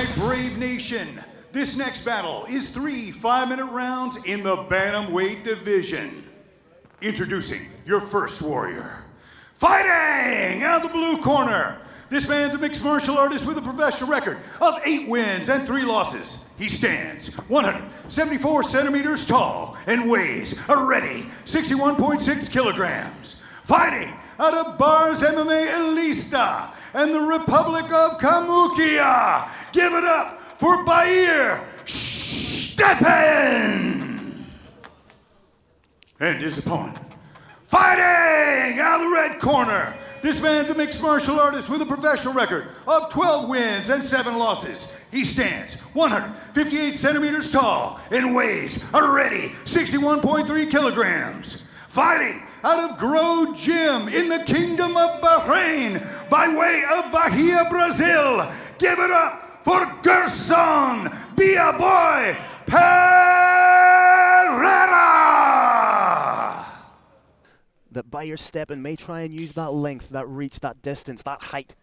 right, Brave Nation. This next battle is 3 5-minute rounds in the bantamweight division. Introducing your first warrior. Fighting out of the blue corner. This man's a mixed martial artist with a professional record of 8 wins and 3 losses. He stands 174 centimeters tall and weighs a ready 61.6 kilograms. Fighting out of Bars MMA Elista and the Republic of Kalmykia. Give it up for Bair Shtepin. And his opponent. Fighting out of the red corner. This man's a mixed martial artist with a professional record of 12 wins and 7 losses. He stands 158 centimeters tall and weighs a ready 61.3 kilograms. Fighting out of Grow Gym in the Kingdom of Bahrain by way of Bahia, Brazil. Give it up for Gerson Pereira. That Bair Shtepin may try and use that length, that reach, that distance, that height.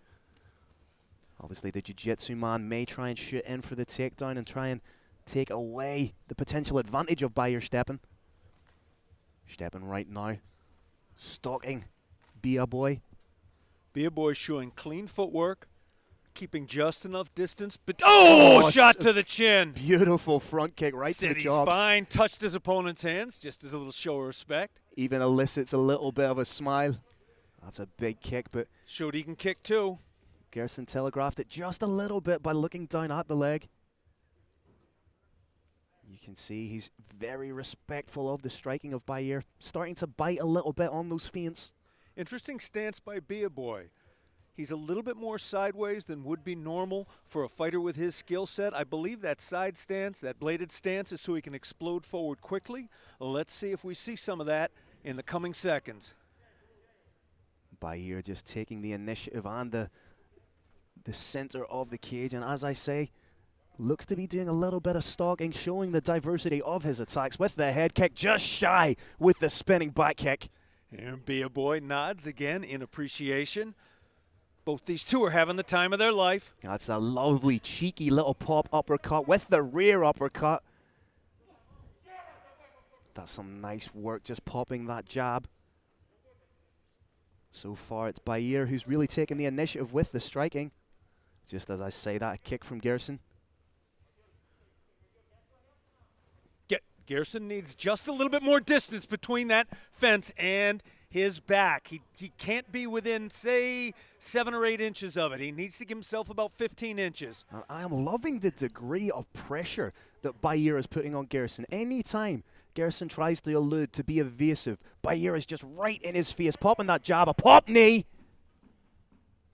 Obviously the jiu-jitsu man may try and shoot in for the takedown and try and take away the potential advantage of Bair Shtepin. Shtepin right now stalking Bair Boy. Bair Boy showing clean footwork, keeping just enough distance, but shot to the chin. Beautiful front kick right to the chops. He's fine, touched his opponent's hands, just as a little show of respect. Even elicits a little bit of a smile. That's a big kick, but showed he can kick too. Gerson telegraphed it just a little bit by looking down at the leg. You can see he's very respectful of the striking of Bair, starting to bite a little bit on those feints. Interesting stance by Bair Boy. He's a little bit more sideways than would be normal for a fighter with his skill set. I believe that side stance, that bladed stance, is so he can explode forward quickly. Let's see if we see some of that in the coming seconds. Bair just taking the initiative and the center of the cage, and as I say, looks to be doing a little bit of stalking, showing the diversity of his attacks with the head kick, just shy with the spinning back kick. And Bair Boy nods again in appreciation. Both these two are having the time of their life. That's a lovely, cheeky little pop uppercut with the rear uppercut. That's some nice work, just popping that jab. So far, it's Bair who's really taken the initiative with the striking. Just as I say that, a kick from Gerson. Gerson needs just a little bit more distance between that fence and his back. He can't be within, say, 7 or 8 inches of it. He needs to give himself about 15 inches. I am loving the degree of pressure that Bair is putting on Gerson. Anytime Gerson tries to elude, to be evasive, Bair is just right in his face, popping that jab, a pop knee.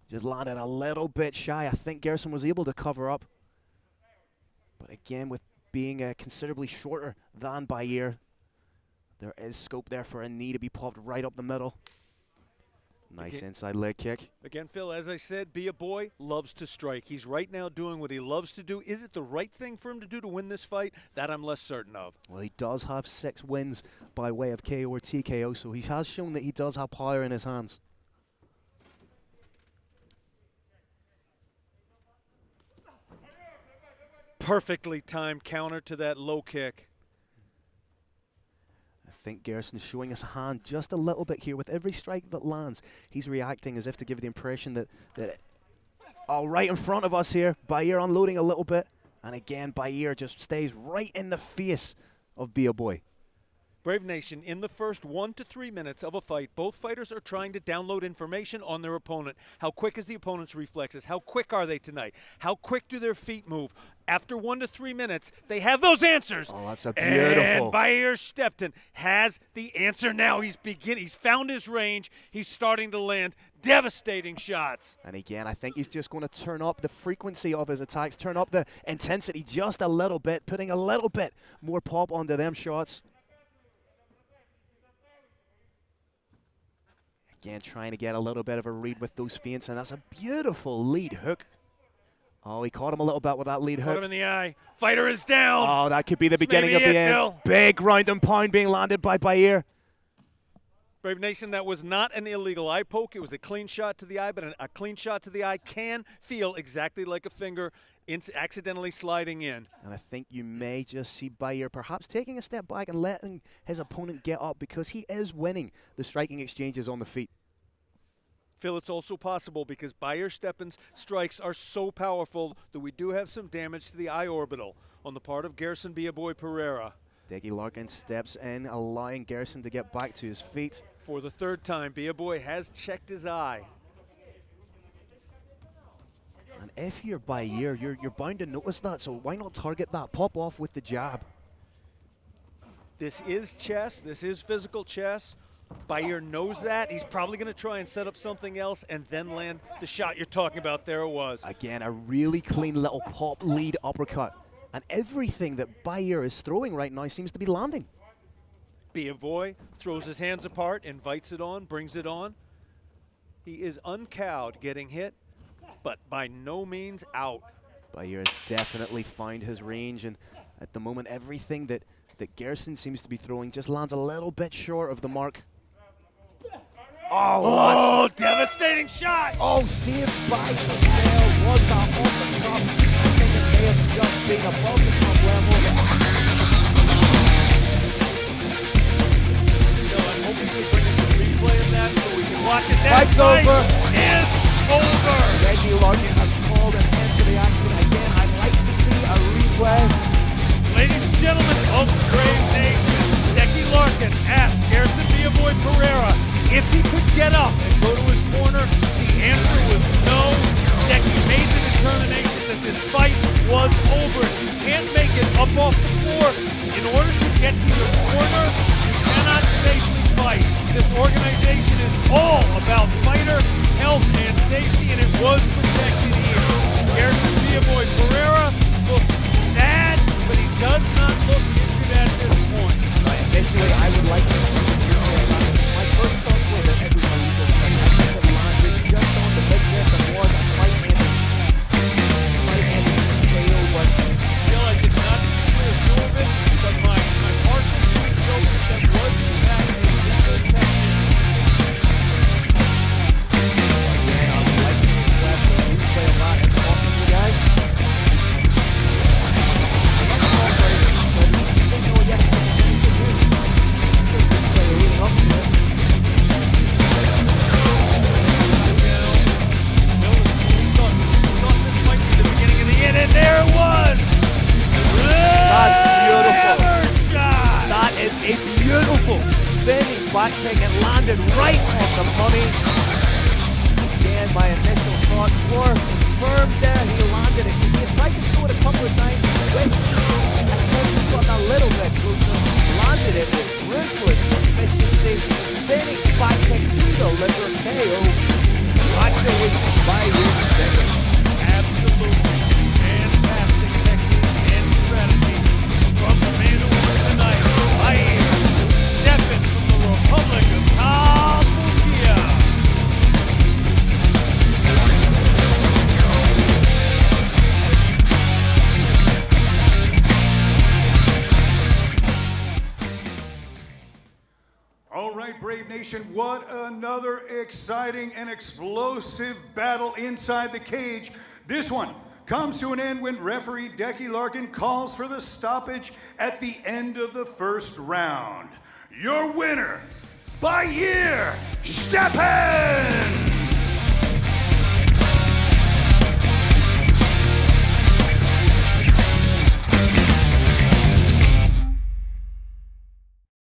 Just landed a little bit shy. I think Gerson was able to cover up. But again, with being considerably shorter than Bair, there is scope there for a knee to be popped right up the middle. Nice inside leg kick. Again, Phil, as I said, Bair Boy loves to strike. He's right now doing what he loves to do. Is it the right thing for him to do to win this fight? That I'm less certain of. Well, he does have 6 wins by way of KO or TKO, so he has shown that he does have power in his hands. Perfectly timed counter to that low kick. I think Gerson's showing his hand just a little bit here. With every strike that lands, he's reacting as if to give the impression that right in front of us here, Bair unloading a little bit. And again, Bair just stays right in the face of Bair Boy. Brave Nation, in the first 1 to 3 minutes of a fight, both fighters are trying to download information on their opponent. How quick is the opponent's reflexes? How quick are they tonight? How quick do their feet move? After 1 to 3 minutes, they have those answers. Oh, that's a beautiful. And Bair Shtepin has the answer now. He's found his range. He's starting to land devastating shots. And again, I think he's just going to turn up the frequency of his attacks, turn up the intensity just a little bit, putting a little bit more pop onto them shots. Again, trying to get a little bit of a read with those feints, and that's a beautiful lead hook. Oh, he caught him a little bit with that lead hook. Caught him in the eye. Fighter is down. Oh, that could be the beginning of the end. Phil. Big round and pound being landed by Bair. Brave Nation, that was not an illegal eye poke. It was a clean shot to the eye, but a clean shot to the eye can feel exactly like a finger accidentally sliding in. And I think you may just see Bair perhaps taking a step back and letting his opponent get up because he is winning the striking exchanges on the feet. Phil, it's also possible because Bair Shtepin's strikes are so powerful that we do have some damage to the eye orbital on the part of Gerson Pereira. Decky Larkin steps in, allowing Gerson to get back to his feet. For the third time, Boy has checked his eye. And if you're Bair, you're bound to notice that, so why not target that? Pop off with the jab. This is chess. This is physical chess. Bair knows that. He's probably going to try and set up something else and then land the shot you're talking about. There it was. Again, a really clean little pop lead uppercut. And everything that Bair is throwing right now seems to be landing. Boy throws his hands apart, invites it on, brings it on. He is uncowed, getting hit, but by no means out. Bair has definitely found his range, and at the moment, everything that Gerson seems to be throwing just lands a little bit short of the mark. Oh, devastating shot! Oh, saved by the bell. Was that off the cuff? I think it may have just been above the cuff level. I'm hoping you bring us a replay of that so we can watch it. Fight's over. Is over. Decky Larkin has called an end to the action. Again, I'd like to see a replay. Ladies and gentlemen of the Brave Nation, Decky Larkin asked Gerson Pereira if he could get up and go to his corner. The answer was no. Decky made the determination that this fight was over. If you can't make it up off the floor, in order to get to your corner, you cannot safely fight. This organization is all about fighter health and safety, and it was protected here. Gerson Pereira looks sad, but he does not look injured at this point. Right, initially, I would like to see the replay of that. My first thoughts were that everybody was like, I think it landed just on the midriff and was a fight-ending TKO, but Still, I did not see a view of it, but my heart showed that that was in fact a good technique. again, I would like to request a replay of that if possible, guys. Let's talk about it, but we don't know yet if anything is the replay leading up to it. Thought this might be the beginning of the end, and there it was! That's beautiful. Hammer shot! That is a beautiful spinning back kick. It landed right on the money. Again, my initial thoughts were confirmed there. He landed it because he had tried to throw it a couple of times with attempts got a little bit closer. Landed it with ruthless efficiency. Spinning back kick to the liver KO. Congratulations, Bair Shtepin. Absolutely fantastic technique and strategy from the man who won tonight, Bair Shtepin from the Republic of Cambodia. All right, Brave Nation, what another exciting and explosive battle inside the cage. This one comes to an end when referee Decky Larkin calls for the stoppage at the end of the first round. Your winner, Bair Shtepin!